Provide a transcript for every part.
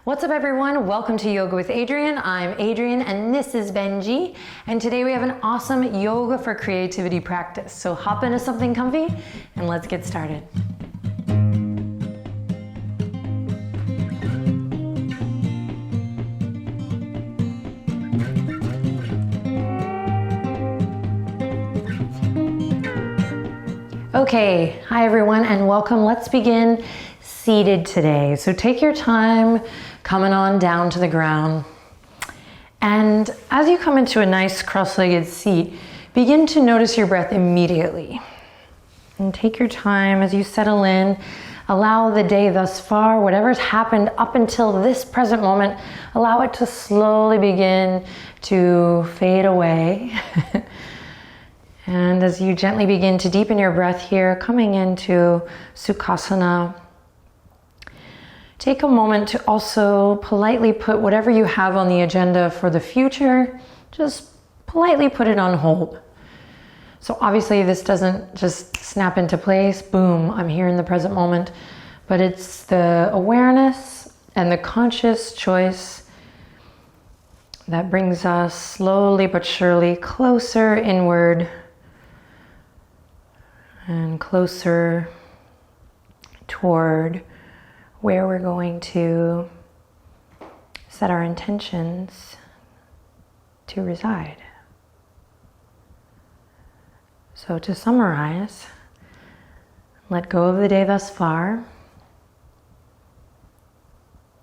What's up everyone? Welcome to Yoga with Adriene. I'm Adriene and this is Benji. And today we have an awesome yoga for creativity practice. So hop into something comfy and let's get started. Okay, hi everyone and welcome. Let's begin seated today. So take your time coming on down to the ground. And as you come into a nice cross-legged seat, begin to notice your breath immediately. And take your time as you settle in. Allow the day thus far, whatever's happened up until this present moment, allow it to slowly begin to fade away. And as you gently begin to deepen your breath here, coming into Bakasana, take a moment to also politely put whatever you have on the agenda for the future, just politely put it on hold. So obviously this doesn't just snap into place, boom, I'm here in the present moment, but it's the awareness and the conscious choice that brings us slowly but surely closer inward and closer toward where we're going to set our intentions to reside. So to summarize, let go of the day thus far.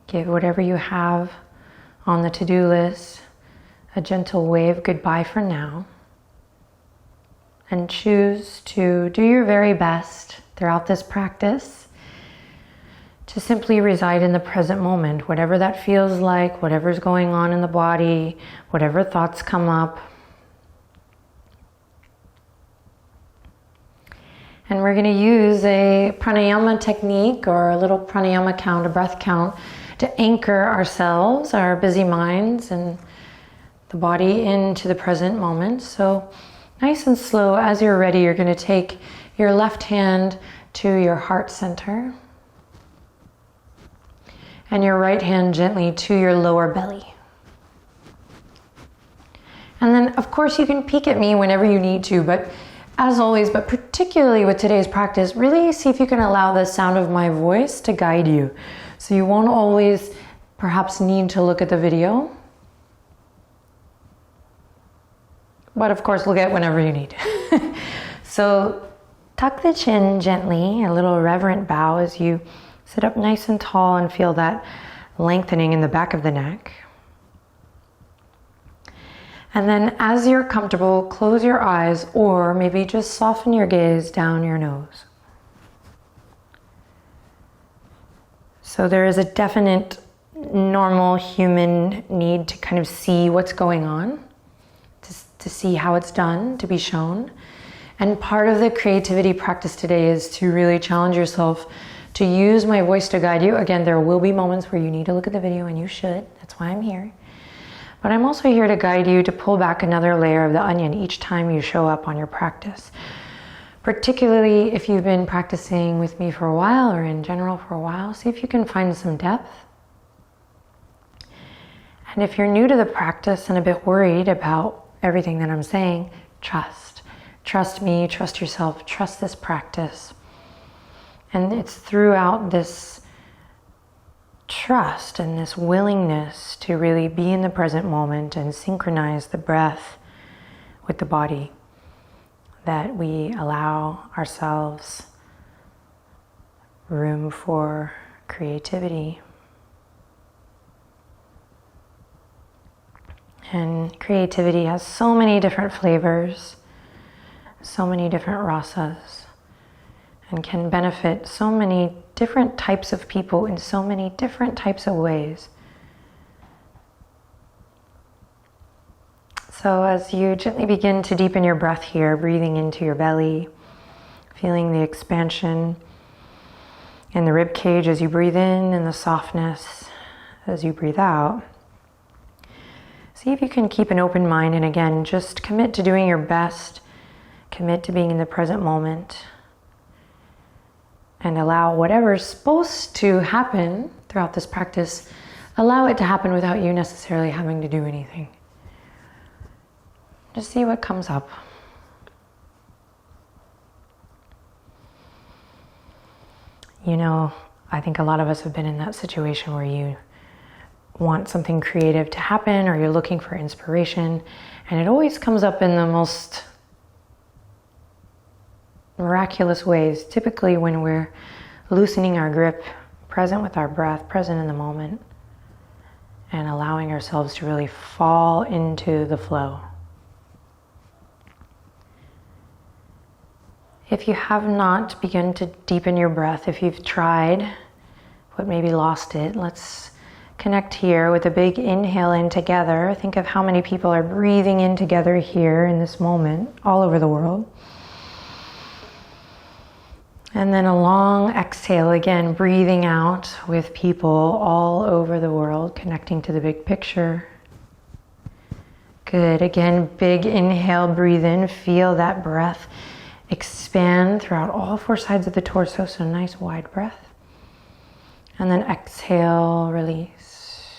Give whatever you have on the to-do list a gentle wave goodbye for now. And choose to do your very best throughout this practice to simply reside in the present moment, whatever that feels like, whatever's going on in the body, whatever thoughts come up. And we're going to use a pranayama technique or a little pranayama count, a breath count, to anchor ourselves, our busy minds and the body into the present moment. So nice and slow, as you're ready, you're going to take your left hand to your heart center and your right hand gently to your lower belly. And then of course you can peek at me whenever you need to, but as always, but particularly with today's practice, really see if you can allow the sound of my voice to guide you. So you won't always perhaps need to look at the video, but of course look at whenever you need. So tuck the chin gently, a little reverent bow as you sit up nice and tall and feel that lengthening in the back of the neck. And then as you're comfortable, close your eyes or maybe just soften your gaze down your nose. So there is a definite normal human need to kind of see what's going on, to see how it's done, to be shown. And part of the creativity practice today is to really challenge yourself to use my voice to guide you. Again, there will be moments where you need to look at the video and you should, that's why I'm here. But I'm also here to guide you to pull back another layer of the onion each time you show up on your practice. Particularly if you've been practicing with me for a while or in general for a while, see if you can find some depth. And if you're new to the practice and a bit worried about everything that I'm saying, trust. Trust me, trust yourself, trust this practice. And it's throughout this trust and this willingness to really be in the present moment and synchronize the breath with the body that we allow ourselves room for creativity. And creativity has so many different flavors, so many different rasas, and can benefit so many different types of people in so many different types of ways. So as you gently begin to deepen your breath here, breathing into your belly, feeling the expansion in the rib cage as you breathe in and the softness as you breathe out. See if you can keep an open mind and again, just commit to doing your best, commit to being in the present moment. And allow whatever's supposed to happen throughout this practice, allow it to happen without you necessarily having to do anything. Just see what comes up. You know, I think a lot of us have been in that situation where you want something creative to happen or you're looking for inspiration, and it always comes up in the most miraculous ways, typically when we're loosening our grip, present with our breath, present in the moment, and allowing ourselves to really fall into the flow. If you have not begun to deepen your breath, if you've tried but maybe lost it, let's connect here with a big inhale in together. Think of how many people are breathing in together here in this moment, all over the world. And then a long exhale, again, breathing out with people all over the world, connecting to the big picture. Good, again, big inhale, breathe in, feel that breath expand throughout all four sides of the torso, so nice wide breath. And then exhale, release.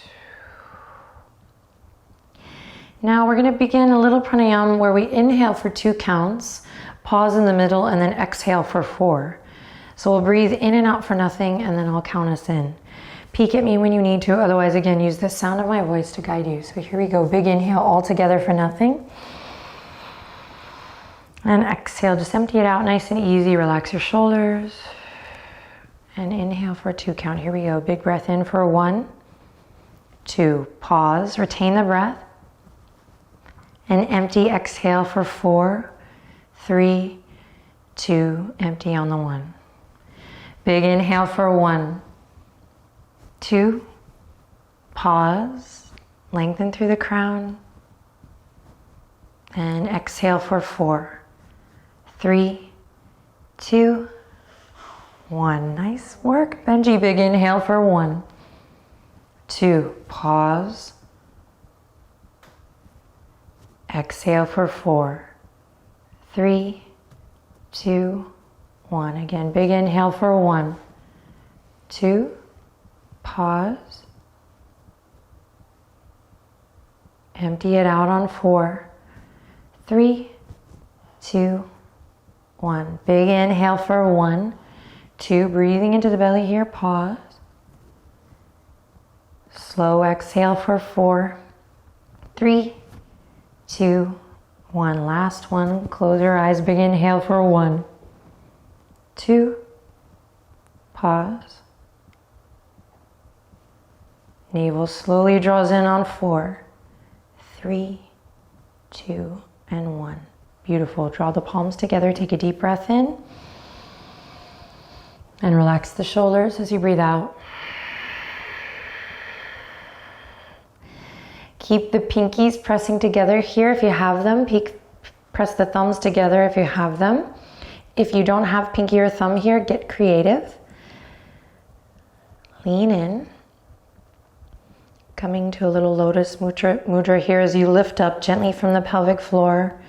Now we're gonna begin a little pranayama where we inhale for 2 counts, pause in the middle, and then exhale for 4. So we'll breathe in and out for nothing, and then I'll count us in. Peek at me when you need to, otherwise again, use the sound of my voice to guide you. So here we go, big inhale all together for nothing. And exhale, just empty it out nice and easy, relax your shoulders. And inhale for a 2 count, here we go, big breath in for 1, 2, pause, retain the breath. And empty, exhale for 4, 3, 2, empty on the 1. Big inhale for 1, 2, pause, lengthen through the crown. And exhale for 4, 3, 2, 1. Nice work, Benji. Big inhale for 1, 2, pause. Exhale for 4, 3, 2, 1. Again, big inhale for 1, 2, pause. Empty it out on 4, 3, 2, 1. Big inhale for 1, 2, breathing into the belly here, pause. Slow exhale for 4, 3, 2, 1. Last one, close your eyes, big inhale for 1, 2, pause. Navel slowly draws in on 4, 3, 2, and 1. Beautiful. Draw the palms together, take a deep breath in. And relax the shoulders as you breathe out. Keep the pinkies pressing together here if you have them. Press the thumbs together if you have them. If you don't have pinky or thumb here, get creative. Lean in. Coming to a little Lotus mudra here as you lift up gently from the pelvic floor.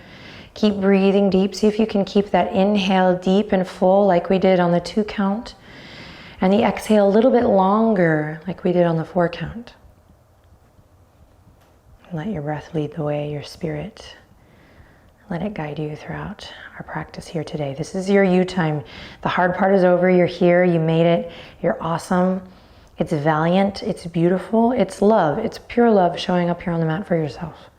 Keep breathing deep. See if you can keep that inhale deep and full like we did on the 2 count. And the exhale a little bit longer like we did on the 4 count. Let your breath lead the way, your spirit. Let it guide you throughout our practice here today. This is your you time. The hard part is over. You're here. You made it. You're awesome. It's valiant. It's beautiful. It's love. It's pure love showing up here on the mat for yourself.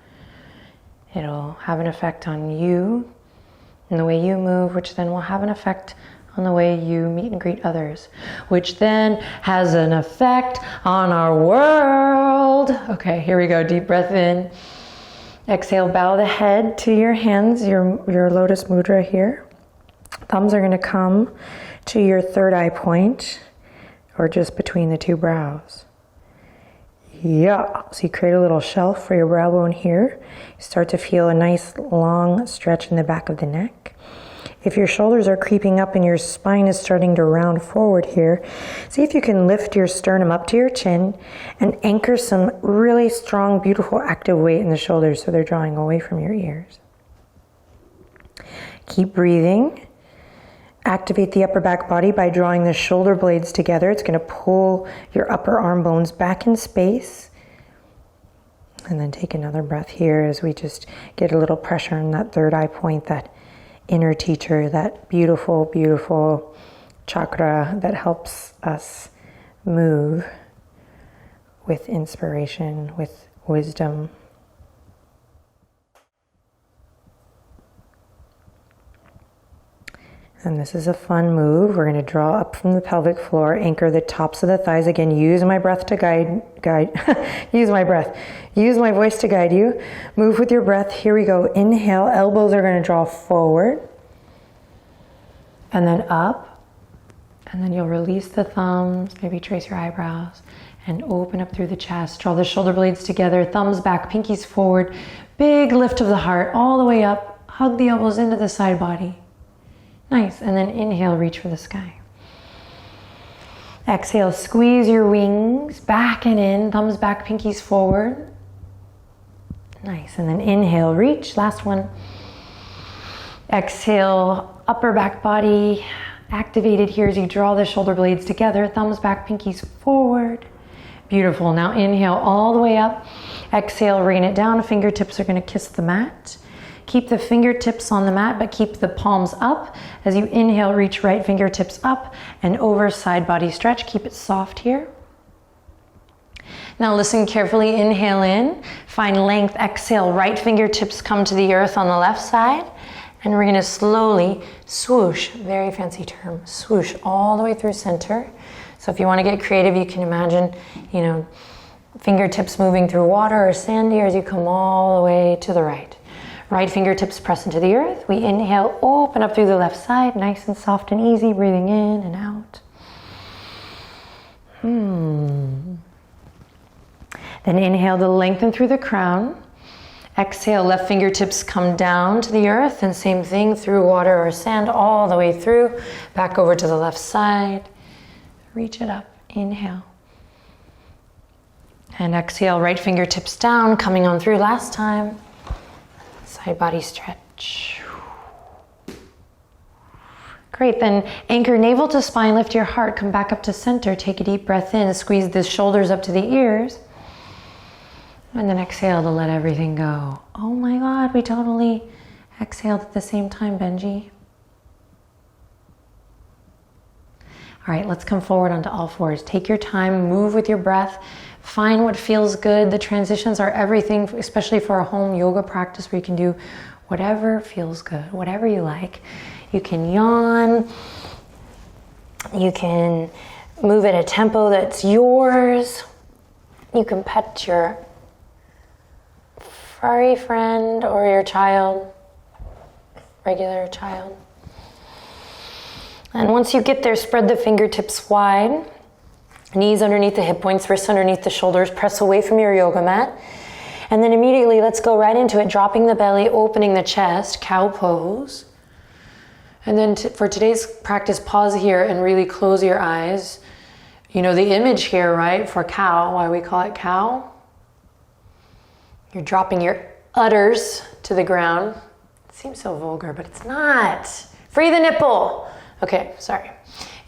It'll have an effect on you and the way you move, which then will have an effect on the way you meet and greet others, which then has an effect on our world. Okay, here we go. Deep breath in. Exhale, bow the head to your hands, your Lotus mudra here. Thumbs are going to come to your third eye point or just between the 2 brows. Yeah, so you create a little shelf for your brow bone here. You start to feel a nice long stretch in the back of the neck. If your shoulders are creeping up and your spine is starting to round forward here, see if you can lift your sternum up to your chin and anchor some really strong, beautiful, active weight in the shoulders so they're drawing away from your ears. Keep breathing. activate the upper back body by drawing the shoulder blades together. It's going to pull your upper arm bones back in space. And then take another breath here as we just get a little pressure in that third eye point, that inner teacher, that beautiful, beautiful chakra that helps us move with inspiration, with wisdom. And this is a fun move. We're going to draw up from the pelvic floor, anchor the tops of the thighs. Again, use my breath to guide, use my breath. Use my voice to guide you. Move with your breath. Here we go. Inhale, elbows are going to draw forward. And then up. And then you'll release the thumbs, maybe trace your eyebrows, and open up through the chest. Draw the shoulder blades together, thumbs back, pinkies forward. Big lift of the heart all the way up. Hug the elbows into the side body. Nice, and then inhale, reach for the sky. Exhale, squeeze your wings back and in, thumbs back, pinkies forward. Nice, and then inhale, reach, last one. Exhale, upper back body activated here as you draw the shoulder blades together, thumbs back, pinkies forward. Beautiful, now inhale all the way up. Exhale, rain it down, fingertips are gonna kiss the mat. Keep the fingertips on the mat, but keep the palms up. As you inhale, reach right fingertips up and over, side body stretch. Keep it soft here. Now listen carefully, inhale in, find length, exhale, right fingertips come to the earth on the left side. And we're gonna slowly swoosh, very fancy term, swoosh all the way through center. So if you wanna get creative, you can imagine, fingertips moving through water or sand here as you come all the way to the right. Right fingertips press into the earth. We inhale, open up through the left side, nice and soft and easy, breathing in and out. Then inhale to lengthen through the crown. Exhale, left fingertips come down to the earth, and same thing through water or sand all the way through, back over to the left side. Reach it up, inhale. And exhale, right fingertips down, coming on through last time. Side body stretch. Great, then anchor navel to spine, lift your heart, come back up to center, take a deep breath in, squeeze the shoulders up to the ears. And then exhale to let everything go. Oh my God, we totally exhaled at the same time, Benji. All right, let's come forward onto all fours. Take your time, move with your breath. Find what feels good. The transitions are everything, especially for a home yoga practice where you can do whatever feels good, whatever you like. You can yawn. You can move at a tempo that's yours. You can pet your furry friend or your child, regular child. And once you get there, spread the fingertips wide. Knees underneath the hip points, wrists underneath the shoulders, press away from your yoga mat. And then immediately, let's go right into it, dropping the belly, opening the chest, cow pose. And then for today's practice, pause here and really close your eyes. You know the image here, right, for cow, why we call it cow? You're dropping your udders to the ground. It seems so vulgar, but it's not. Free the nipple. Okay, sorry.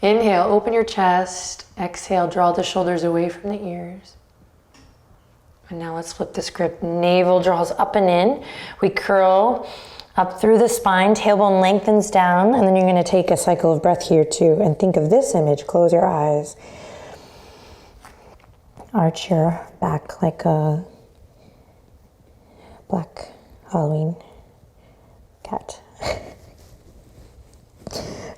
Inhale, open your chest. Exhale, draw the shoulders away from the ears. And now let's flip the script. Navel draws up and in. We curl up through the spine, tailbone lengthens down, and then you're gonna take a cycle of breath here too. And think of this image, close your eyes. Arch your back like a black Halloween cat.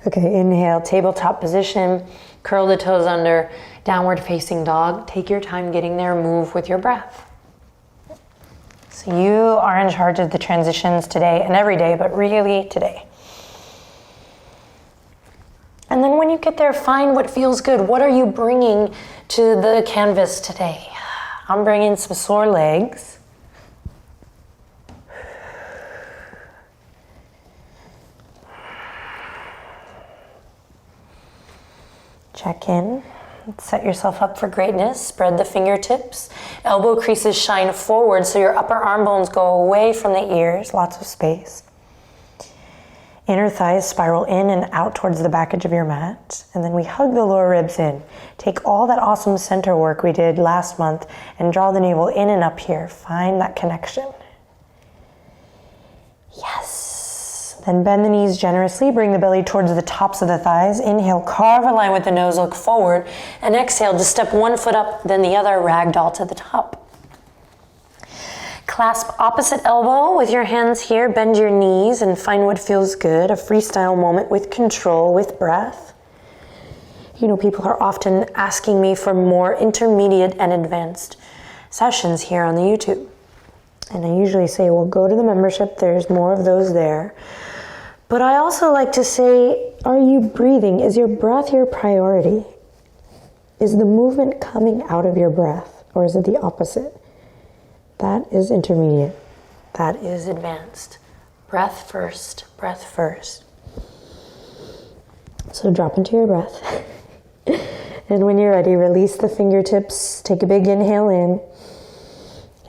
Okay, inhale, tabletop position, curl the toes under, downward facing dog. Take your time getting there, move with your breath. So you are in charge of the transitions today and every day, but really today. And then when you get there, find what feels good. What are you bringing to the canvas today? I'm bringing some sore legs. Check in. Set yourself up for greatness. Spread the fingertips. Elbow creases shine forward so your upper arm bones go away from the ears. Lots of space. Inner thighs spiral in and out towards the back edge of your mat. And then we hug the lower ribs in. Take all that awesome center work we did last month and draw the navel in and up here. Find that connection. Yes. Then bend the knees generously. Bring the belly towards the tops of the thighs. Inhale, carve a line with the nose, look forward. And exhale, just step one foot up, then the other, ragdoll to the top. Clasp opposite elbow with your hands here. Bend your knees and find what feels good. A freestyle moment with control, with breath. You know, people are often asking me for more intermediate and advanced sessions here on the YouTube. And I usually say, well, go to the membership. There's more of those there. But I also like to say, are you breathing? Is your breath your priority? Is the movement coming out of your breath? Or is it the opposite? That is intermediate. That is advanced. Breath first, breath first. So drop into your breath. And when you're ready, release the fingertips. Take a big inhale in.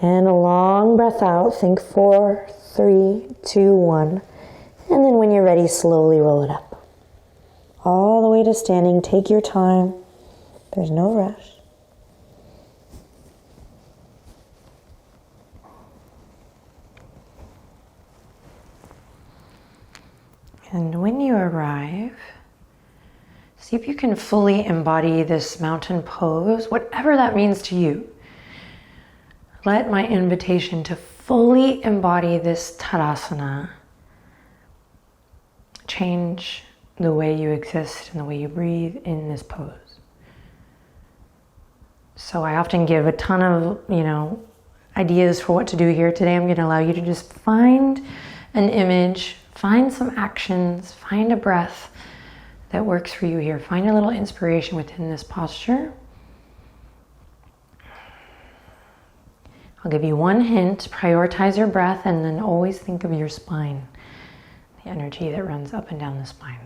And a long breath out. Think 4, 3, 2, 1. And then when you're ready, slowly roll it up. All the way to standing. Take your time. There's no rush. And when you arrive, see if you can fully embody this mountain pose, whatever that means to you. Let my invitation to fully embody this Tadasana change the way you exist and the way you breathe in this pose. So I often give a ton of, ideas for what to do here. Today I'm going to allow you to just find an image, find some actions, find a breath that works for you here. Find a little inspiration within this posture. I'll give you one hint. Prioritize your breath and then always think of your spine, the energy that runs up and down the spine.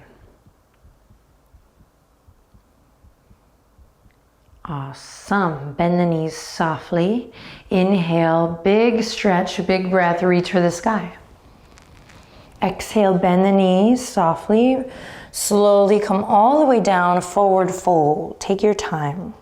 Awesome. Bend the knees softly. Inhale, big stretch, big breath, reach for the sky. Exhale, bend the knees softly. Slowly come all the way down, forward fold. Take your time.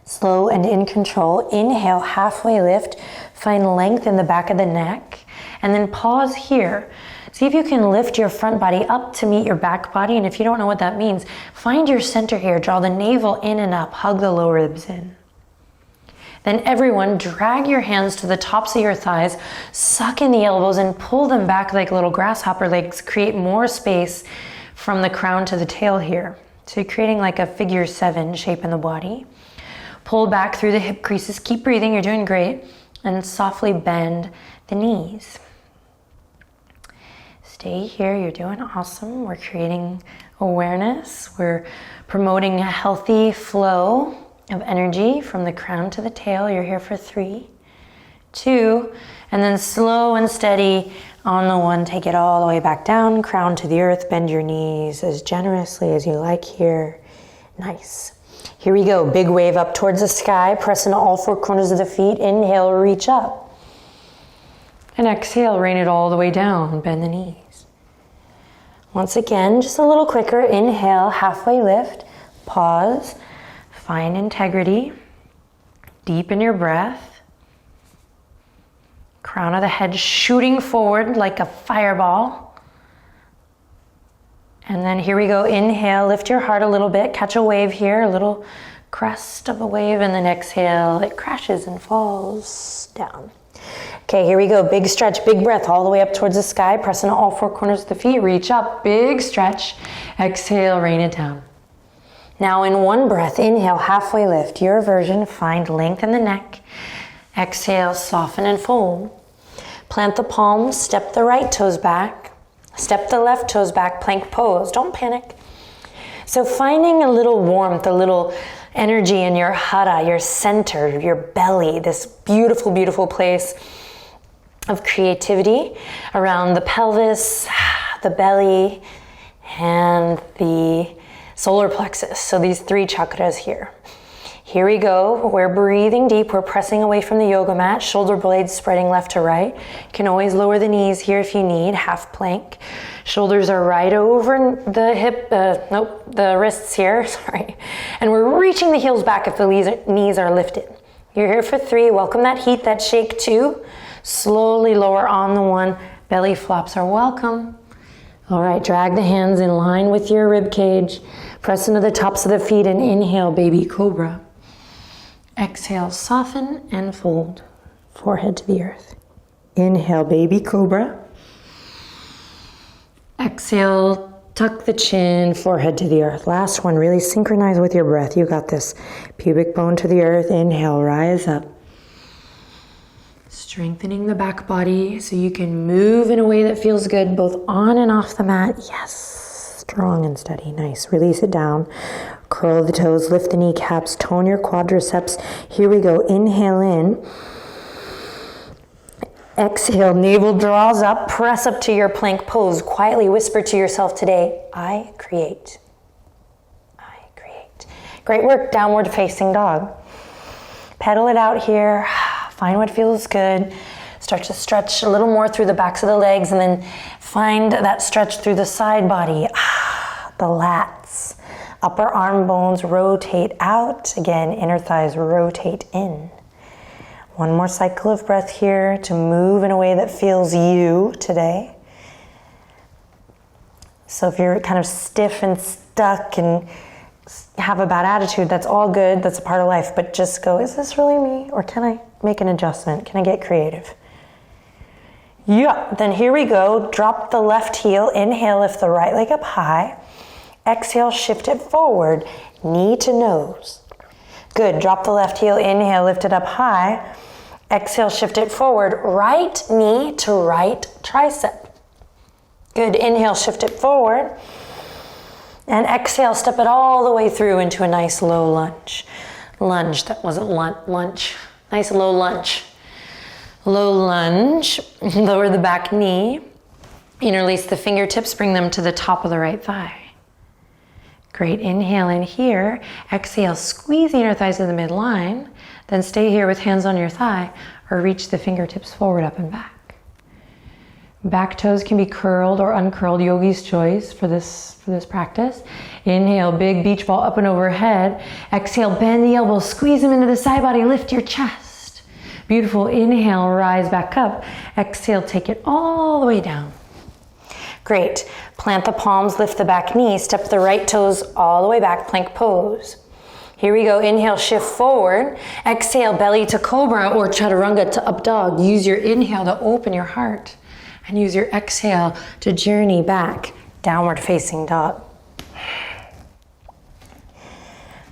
Slow and in control. Inhale, halfway lift. Find length in the back of the neck. And then pause here. See if you can lift your front body up to meet your back body. And if you don't know what that means, find your center here. Draw the navel in and up. Hug the lower ribs in. Then everyone, drag your hands to the tops of your thighs, suck in the elbows and pull them back like little grasshopper legs. Create more space from the crown to the tail here. So you're creating like a figure 7 shape in the body. Pull back through the hip creases. Keep breathing, you're doing great. And softly bend the knees. Stay here, you're doing awesome. We're creating awareness. We're promoting a healthy flow of energy from the crown to the tail. You're here for 3, 2, and then slow and steady on the 1. Take it all the way back down, crown to the earth. Bend your knees as generously as you like here. Nice. Here we go. Big wave up towards the sky. Press into all 4 corners of the feet. Inhale, reach up. And exhale, rain it all the way down. Bend the knees. Once again, just a little quicker. Inhale, halfway lift. Pause. Find integrity. Deepen your breath. Crown of the head shooting forward like a fireball. And then here we go. Inhale, lift your heart a little bit. Catch a wave here, a little crest of a wave. And then exhale, it crashes and falls down. Okay, here we go. Big stretch, big breath all the way up towards the sky. Press into all 4 corners of the feet. Reach up, big stretch. Exhale, rain it down. Now in one breath, inhale, halfway lift. Your version, find length in the neck. Exhale, soften and fold. Plant the palms, step the right toes back. Step the left toes back, plank pose. Don't panic. So finding a little warmth, a little energy in your hara, your center, your belly, this beautiful, beautiful place of creativity around the pelvis, the belly, and the solar plexus. So these 3 chakras here. Here we go. We're breathing deep. We're pressing away from the yoga mat. Shoulder blades spreading left to right. You can always lower the knees here if you need. Half plank. Shoulders are right over the wrists here. Sorry. And we're reaching the heels back if the knees are lifted. You're here for 3. Welcome that heat, that shake 2. Slowly lower on the 1. Belly flops are welcome. All right, drag the hands in line with your rib cage. Press into the tops of the feet and inhale, baby cobra. Exhale, soften and fold. Forehead to the earth. Inhale, baby cobra. Exhale, tuck the chin, forehead to the earth. Last one, really synchronize with your breath. You got this. Pubic bone to the earth. Inhale, rise up. Strengthening the back body so you can move in a way that feels good both on and off the mat. Yes, strong and steady. Nice. Release it down. Curl the toes, lift the kneecaps, tone your quadriceps. Here we go. Inhale in. Exhale, navel draws up. Press up to your plank pose. Quietly whisper to yourself today, I create. I create. Great work. Downward facing dog. Pedal it out here. Find what feels good. Start to stretch a little more through the backs of the legs and then find that stretch through the side body. The lats. Upper arm bones rotate out. Again, inner thighs rotate in. One more cycle of breath here to move in a way that feels you today. So if you're kind of stiff and stuck and have a bad attitude, that's all good. That's a part of life. But just go, is this really me? Or can I make an adjustment? Can I get creative? Yeah, then here we go. Drop the left heel. Inhale, lift the right leg up high. Exhale, shift it forward. Knee to nose. Good. Drop the left heel. Inhale, lift it up high. Exhale, shift it forward. Right knee to right tricep. Good. Inhale, shift it forward. And exhale, step it all the way through into a nice low lunge. Lunge. That wasn't lunge. Nice low lunge. Low lunge. Lower the back knee. Interlace the fingertips. Bring them to the top of the right thigh. Great. Inhale in here. Exhale, squeeze the inner thighs to the midline. Then stay here with hands on your thigh or reach the fingertips forward, up and back. Back toes can be curled or uncurled, yogi's choice for this practice. Inhale, big beach ball up and overhead. Exhale, bend the elbows, squeeze them into the side body, lift your chest. Beautiful. Inhale, rise back up. Exhale, take it all the way down. Great. Plant the palms, lift the back knee, step the right toes all the way back, plank pose. Here we go. Inhale, shift forward. Exhale, belly to cobra or chaturanga to up dog. Use your inhale to open your heart and use your exhale to journey back, downward facing dog.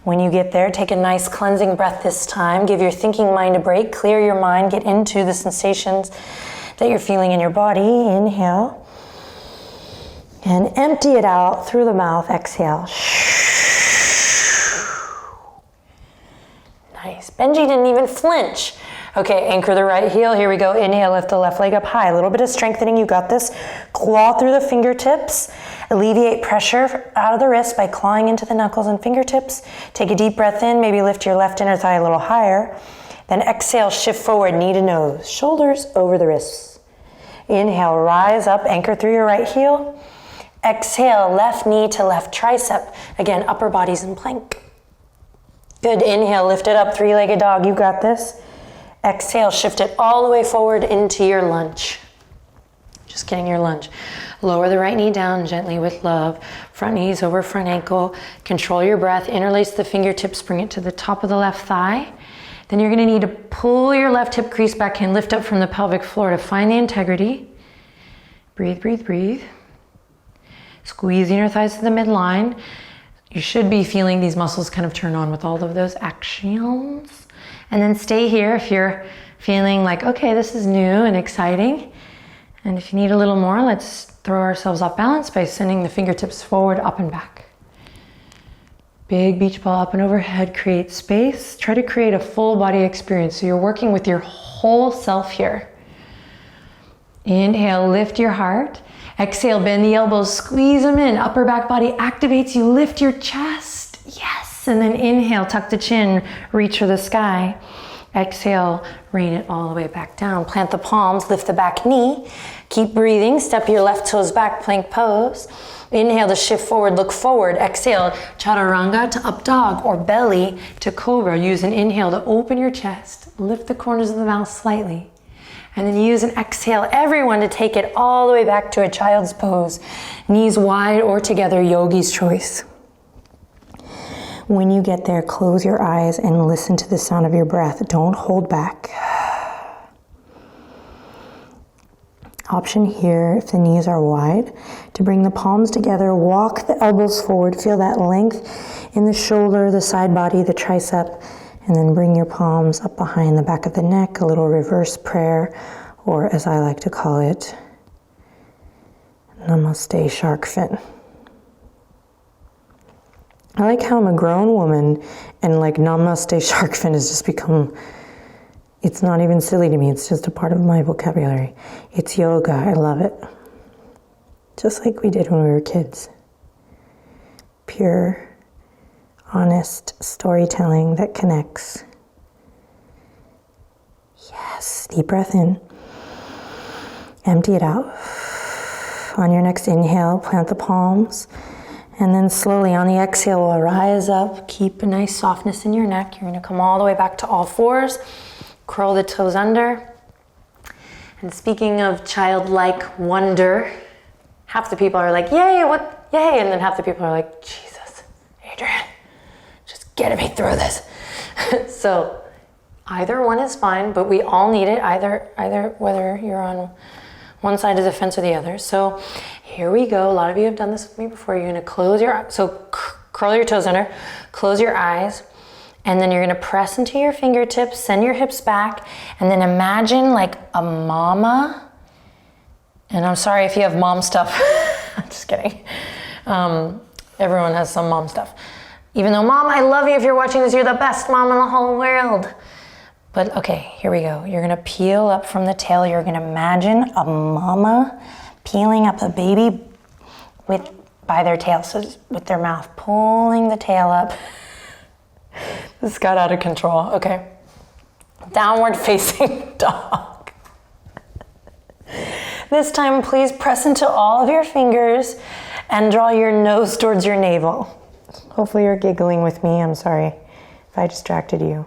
When you get there, take a nice cleansing breath this time. Give your thinking mind a break. Clear your mind. Get into the sensations that you're feeling in your body. Inhale. And empty it out through the mouth. Exhale. Nice. Benji didn't even flinch. Okay, anchor the right heel. Here we go. Inhale, lift the left leg up high. A little bit of strengthening. You got this. Claw through the fingertips. Alleviate pressure out of the wrist by clawing into the knuckles and fingertips. Take a deep breath in. Maybe lift your left inner thigh a little higher. Then exhale, shift forward, knee to nose. Shoulders over the wrists. Inhale, rise up. Anchor through your right heel. Exhale, left knee to left tricep. Again, upper body's in plank. Good. Inhale, lift it up, three-legged dog. You got this. Exhale, shift it all the way forward into your lunge. Just kidding, your lunge. Lower the right knee down gently with love. Front knees over front ankle. Control your breath. Interlace the fingertips. Bring it to the top of the left thigh. Then you're going to need to pull your left hip crease back in. Lift up from the pelvic floor to find the integrity. Breathe, breathe, breathe. Squeeze the inner thighs to the midline. You should be feeling these muscles kind of turn on with all of those actions. And then stay here if you're feeling like, okay, this is new and exciting. And if you need a little more, let's throw ourselves off balance by sending the fingertips forward, up and back. Big beach ball up and overhead, create space. Try to create a full body experience. So you're working with your whole self here. Inhale, lift your heart. Exhale, bend the elbows, squeeze them in. Upper back body activates, you lift your chest. Yes. And then inhale, tuck the chin, reach for the sky. Exhale, rain it all the way back down. Plant the palms, lift the back knee. Keep breathing, step your left toes back, plank pose. Inhale to shift forward, look forward. Exhale, chaturanga to up dog or belly to cobra. Use an inhale to open your chest. Lift the corners of the mouth slightly. And then use an exhale, everyone, to take it all the way back to a child's pose. Knees wide or together, yogi's choice. When you get there, close your eyes and listen to the sound of your breath. Don't hold back. Option here, if the knees are wide, to bring the palms together, walk the elbows forward, feel that length in the shoulder, the side body, the tricep, and then bring your palms up behind the back of the neck, a little reverse prayer, or as I like to call it, Namaste Shark Fin. I like how I'm a grown woman and like Namaste Shark Fin has just become, it's not even silly to me, it's just a part of my vocabulary. It's yoga, I love it. Just like we did when we were kids. Pure, honest storytelling that connects. Yes, deep breath in. Empty it out. On your next inhale, plant the palms. And then slowly on the exhale, we'll rise up. Keep a nice softness in your neck. You're gonna come all the way back to all fours. Curl the toes under. And speaking of childlike wonder, half the people are like, yay, what, yay. And then half the people are like, Jesus, Adriene, just get me through this. So either one is fine, but we all need it, either whether you're on one side of the fence or the other. So here we go. A lot of you have done this with me before. You're gonna close your eyes. So curl your toes under, close your eyes, and then you're gonna press into your fingertips, send your hips back, and then imagine like a mama. And I'm sorry if you have mom stuff. I'm just kidding. Everyone has some mom stuff. Even though, Mom, I love you. If you're watching this, you're the best mom in the whole world. But okay, here we go. You're gonna peel up from the tail. You're gonna imagine a mama peeling up a baby by their tail, so with their mouth, pulling the tail up. This got out of control. Okay. Downward facing dog. This time, please press into all of your fingers and draw your nose towards your navel. Hopefully you're giggling with me. I'm sorry if I distracted you.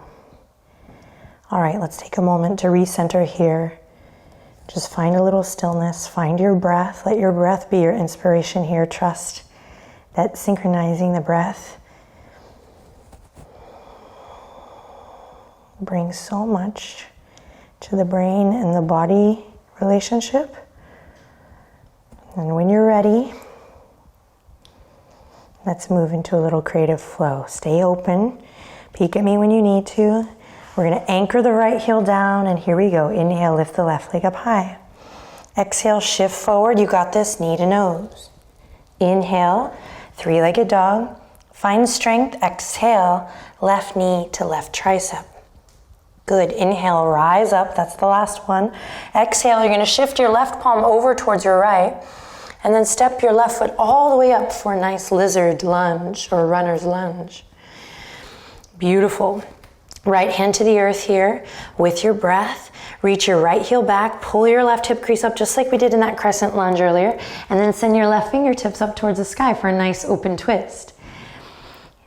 All right, let's take a moment to recenter here. Just find a little stillness, find your breath. Let your breath be your inspiration here. Trust that synchronizing the breath brings so much to the brain and the body relationship. And when you're ready, let's move into a little creative flow. Stay open, peek at me when you need to. We're gonna anchor the right heel down, and here we go. Inhale, lift the left leg up high. Exhale, shift forward. You got this, knee to nose. Inhale, three-legged dog. Find strength, exhale, left knee to left tricep. Good, inhale, rise up, that's the last one. Exhale, you're gonna shift your left palm over towards your right, and then step your left foot all the way up for a nice lizard lunge or runner's lunge. Beautiful. Right hand to the earth here with your breath. Reach your right heel back, pull your left hip crease up just like we did in that crescent lunge earlier, and then send your left fingertips up towards the sky for a nice open twist.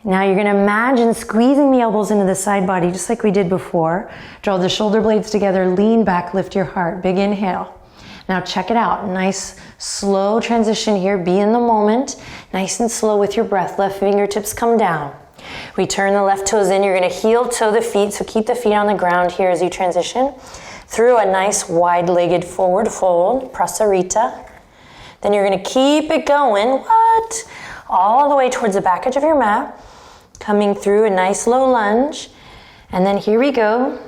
Now you're gonna imagine squeezing the elbows into the side body just like we did before. Draw the shoulder blades together, lean back, lift your heart. Big inhale. Now check it out. Nice slow transition here. Be in the moment. Nice and slow with your breath. Left fingertips come down. We turn the left toes in. You're gonna heel toe the feet, so keep the feet on the ground here as you transition through a nice wide-legged forward fold, prasarita. Then you're gonna keep it going, all the way towards the back edge of your mat, coming through a nice low lunge. And then here we go.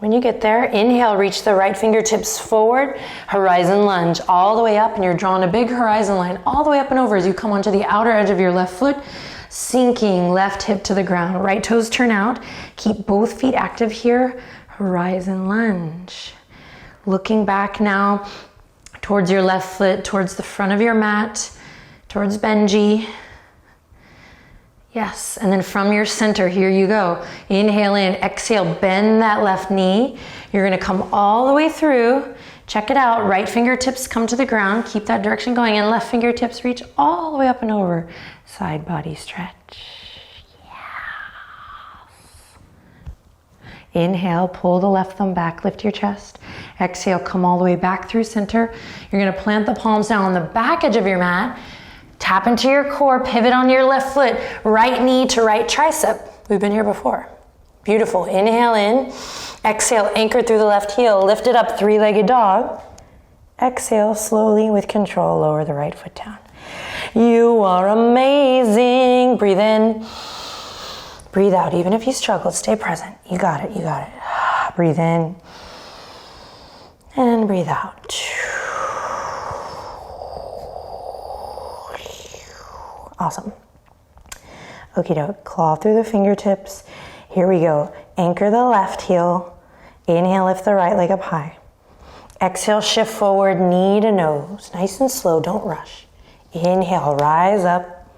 When you get there, inhale, reach the right fingertips forward, horizon lunge, all the way up, and you're drawing a big horizon line all the way up and over as you come onto the outer edge of your left foot, sinking left hip to the ground. Right toes turn out. Keep both feet active here. Horizon lunge. Looking back now towards your left foot, towards the front of your mat, towards Benji. Yes, and then from your center, here you go. Inhale in, exhale, bend that left knee. You're gonna come all the way through. Check it out, right fingertips come to the ground. Keep that direction going, and left fingertips reach all the way up and over. Side body stretch. Inhale, pull the left thumb back, lift your chest. Exhale, come all the way back through center. You're gonna plant the palms down on the back edge of your mat. Tap into your core, pivot on your left foot, right knee to right tricep. We've been here before. Beautiful. Inhale in. Exhale, anchor through the left heel. Lift it up, three-legged dog. Exhale, slowly with control, lower the right foot down. You are amazing. Breathe in. Breathe out. Even if you struggled, stay present. You got it, you got it. Breathe in. And breathe out. Awesome. Okie doke. Claw through the fingertips. Here we go. Anchor the left heel. Inhale, lift the right leg up high. Exhale, shift forward, knee to nose. Nice and slow, don't rush. Inhale, rise up.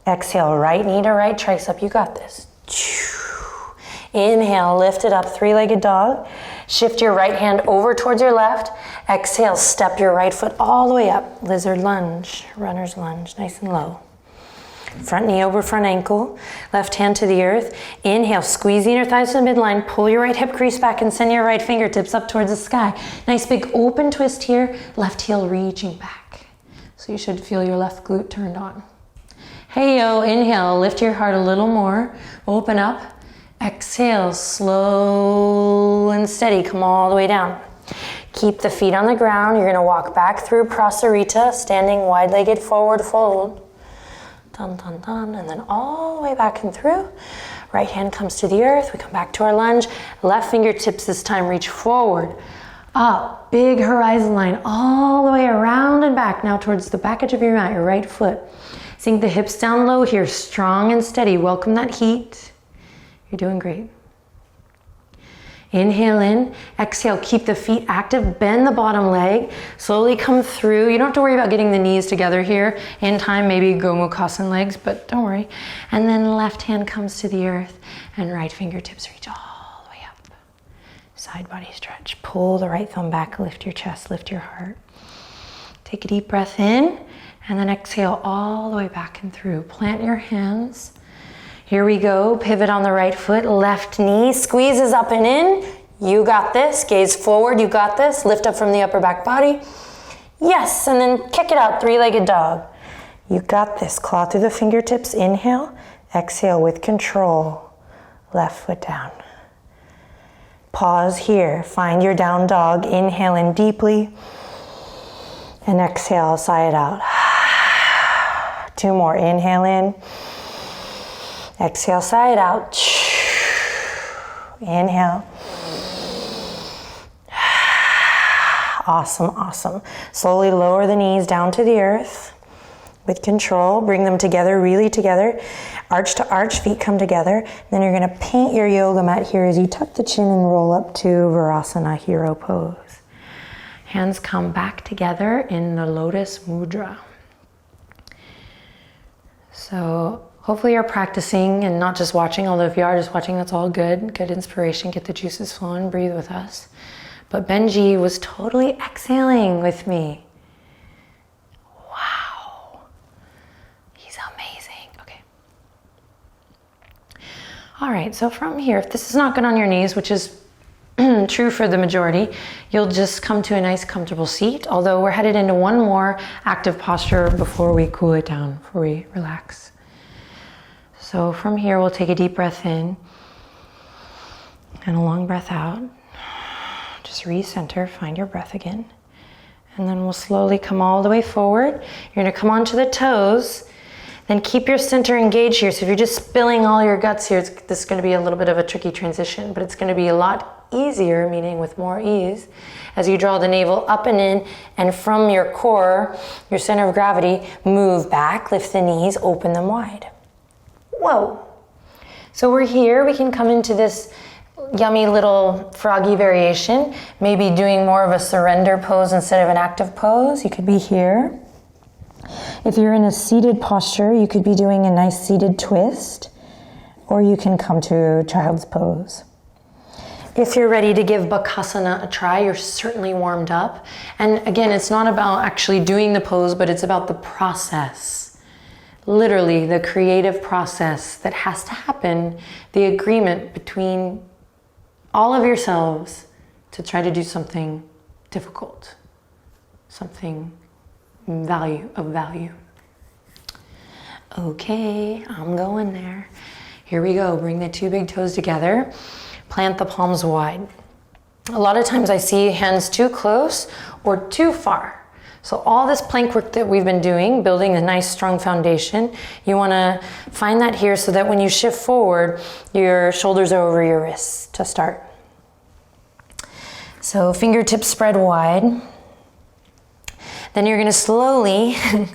Exhale, right knee to right tricep. You got this. Inhale, lift it up, three-legged dog. Shift your right hand over towards your left. Exhale, step your right foot all the way up. Lizard lunge, runner's lunge, nice and low. Front knee over front ankle, left hand to the earth. Inhale, squeeze the inner thighs to the midline, pull your right hip crease back and send your right fingertips up towards the sky. Nice big open twist here, left heel reaching back. So you should feel your left glute turned on. Hey yo, inhale, lift your heart a little more, open up. Exhale, slow and steady, come all the way down. Keep the feet on the ground. You're gonna walk back through Prasarita, standing wide-legged forward fold. Dun, dun, dun, and then all the way back and through. Right hand comes to the earth. We come back to our lunge. Left fingertips this time reach forward, up, big horizon line, all the way around and back. Now towards the back edge of your mat, your right foot. Sink the hips down low here, strong and steady. Welcome that heat. You're doing great. Inhale in, exhale, keep the feet active, bend the bottom leg, slowly come through. You don't have to worry about getting the knees together here. In time, maybe Gomukhsan legs, but don't worry. And then left hand comes to the earth and right fingertips reach all the way up. Side body stretch. Pull the right thumb back, lift your chest, lift your heart. Take a deep breath in and then exhale all the way back and through. Plant your hands. Here we go, pivot on the right foot, left knee squeezes up and in. You got this, gaze forward, you got this. Lift up from the upper back body. Yes, and then kick it out, three-legged dog. You got this, claw through the fingertips, inhale, exhale with control. Left foot down. Pause here, find your down dog, inhale in deeply. And exhale, sigh it out. Two more, inhale in. Exhale, sigh it out. Inhale. Awesome, awesome. Slowly lower the knees down to the earth with control. Bring them together, really together. Arch to arch, feet come together. Then you're gonna paint your yoga mat here as you tuck the chin and roll up to Virasana, hero pose. Hands come back together in the Lotus mudra. So hopefully you're practicing and not just watching, although if you are just watching, that's all good. Good inspiration, get the juices flowing, breathe with us. But Benji was totally exhaling with me. Wow. He's amazing. Okay. All right, so from here, if this is not good on your knees, which is true for the majority, you'll just come to a nice comfortable seat, although we're headed into one more active posture before we cool it down, before we relax. So from here, we'll take a deep breath in and a long breath out. Just recenter, find your breath again. And then we'll slowly come all the way forward. You're gonna come onto the toes, then keep your center engaged here. So if you're just spilling all your guts here, this is gonna be a little bit of a tricky transition, but it's gonna be a lot easier, meaning with more ease, as you draw the navel up and in, and from your core, your center of gravity, move back, lift the knees, open them wide. Whoa. So we're here, we can come into this yummy little froggy variation, maybe doing more of a surrender pose instead of an active pose. You could be here. If you're in a seated posture, you could be doing a nice seated twist, or you can come to child's pose. If you're ready to give Bakasana a try, you're certainly warmed up. And again, it's not about actually doing the pose, but it's about the process. Literally, the creative process that has to happen, the agreement between all of yourselves to try to do something difficult, something of value. Okay, I'm going there. Here we go. Bring the two big toes together. Plant the palms wide. A lot of times I see hands too close or too far. So all this plank work that we've been doing, building a nice strong foundation, you want to find that here so that when you shift forward, your shoulders are over your wrists to start. So fingertips spread wide. Then you're going to slowly,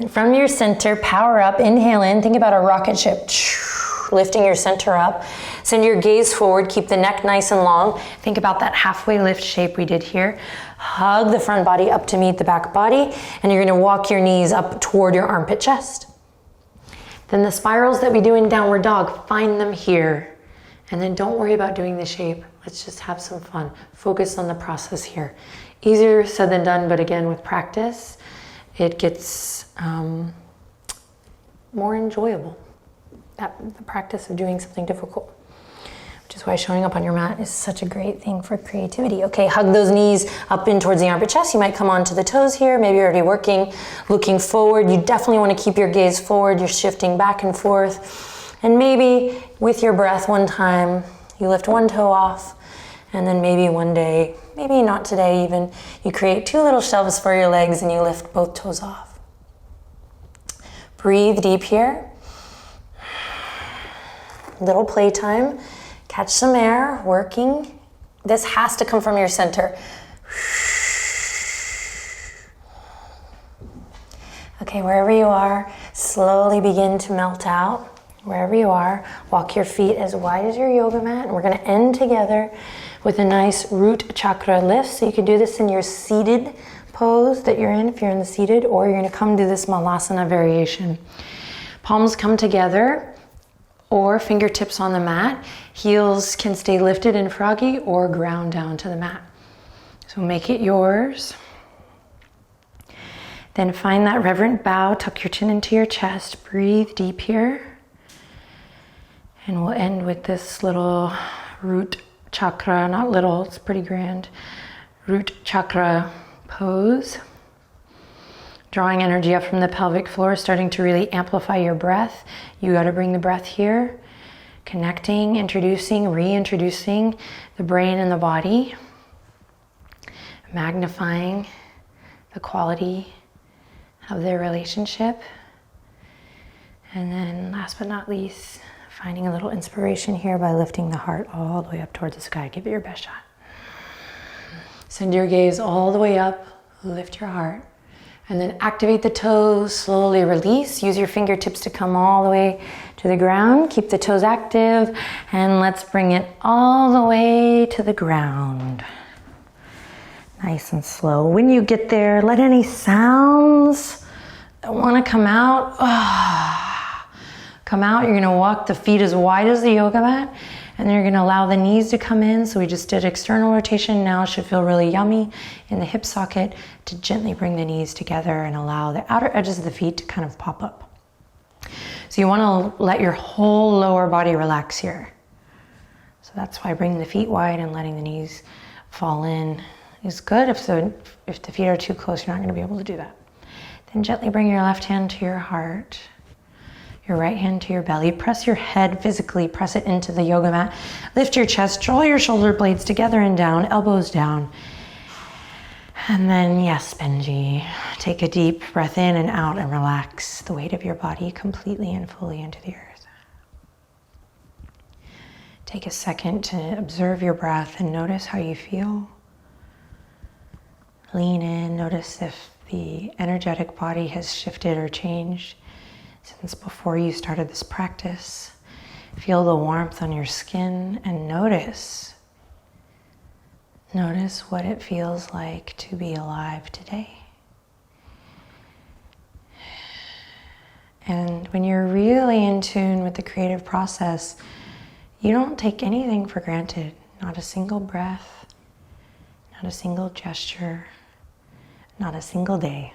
from your center, power up, inhale in, think about a rocket ship, lifting your center up. Send your gaze forward, keep the neck nice and long. Think about that halfway lift shape we did here. Hug the front body up to meet the back body, and you're gonna walk your knees up toward your armpit chest. Then the spirals that we do in downward dog, find them here. And then don't worry about doing the shape. Let's just have some fun. Focus on the process here. Easier said than done, but again, with practice, it gets more enjoyable. The practice of doing something difficult. Which is why showing up on your mat is such a great thing for creativity. Okay, hug those knees up in towards the armpit chest. You might come onto the toes here. Maybe you're already working, looking forward. You definitely want to keep your gaze forward. You're shifting back and forth. And maybe with your breath one time, you lift one toe off. And then maybe one day, maybe not today even, you create two little shelves for your legs and you lift both toes off. Breathe deep here. Little playtime. Catch some air, working. This has to come from your center. Okay, wherever you are, slowly begin to melt out. Wherever you are, walk your feet as wide as your yoga mat. And we're gonna end together with a nice root chakra lift. So you can do this in your seated pose that you're in, if you're in the seated, or you're gonna come do this malasana variation. Palms come together, or fingertips on the mat. Heels can stay lifted in froggy or ground down to the mat. So make it yours. Then find that reverent bow, tuck your chin into your chest, breathe deep here. And we'll end with this little root chakra, not little, it's pretty grand, root chakra pose. Drawing energy up from the pelvic floor, starting to really amplify your breath. You got to bring the breath here. Connecting, introducing, reintroducing the brain and the body. Magnifying the quality of their relationship. And then last but not least, finding a little inspiration here by lifting the heart all the way up towards the sky. Give it your best shot. Send your gaze all the way up, lift your heart. And then activate the toes, slowly release. Use your fingertips to come all the way to the ground. Keep the toes active. And let's bring it all the way to the ground. Nice and slow. When you get there, let any sounds that want to come out, come out. You're going to walk the feet as wide as the yoga mat. And then you're going to allow the knees to come in. So we just did external rotation. Now it should feel really yummy in the hip socket to gently bring the knees together and allow the outer edges of the feet to kind of pop up. So you want to let your whole lower body relax here. So that's why bringing the feet wide and letting the knees fall in is good. If the feet are too close, you're not going to be able to do that. Then gently bring your left hand to your heart. Your right hand to your belly. Press your head physically, press it into the yoga mat. Lift your chest, draw your shoulder blades together and down, elbows down. And then, yes, Benji, take a deep breath in and out and relax the weight of your body completely and fully into the earth. Take a second to observe your breath and notice how you feel. Lean in, notice if the energetic body has shifted or changed since before you started this practice. Feel the warmth on your skin and notice what it feels like to be alive today. And when you're really in tune with the creative process, you don't take anything for granted. Not a single breath, not a single gesture, not a single day.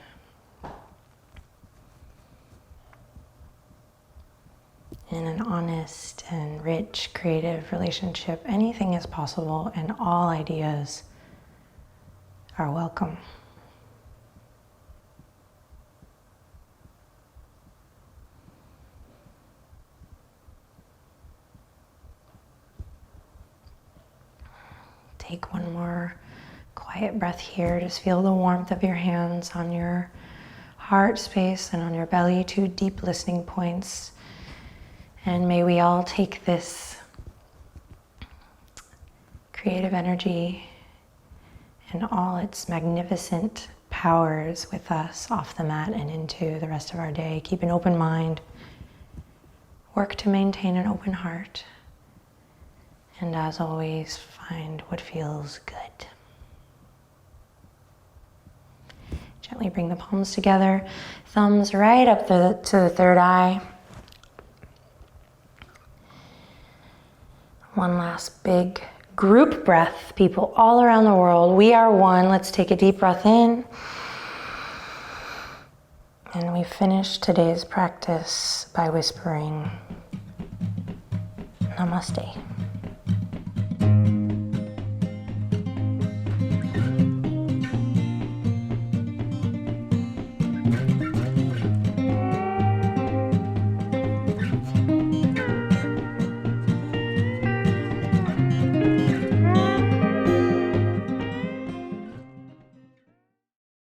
In an honest and rich, creative relationship, anything is possible and all ideas are welcome. Take one more quiet breath here. Just feel the warmth of your hands on your heart space and on your belly, 2 deep listening points. And may we all take this creative energy and all its magnificent powers with us off the mat and into the rest of our day. Keep an open mind. Work to maintain an open heart. And as always, find what feels good. Gently bring the palms together. Thumbs right up to the third eye. One last big group breath, people all around the world. We are one. Let's take a deep breath in. And we finish today's practice by whispering Namaste.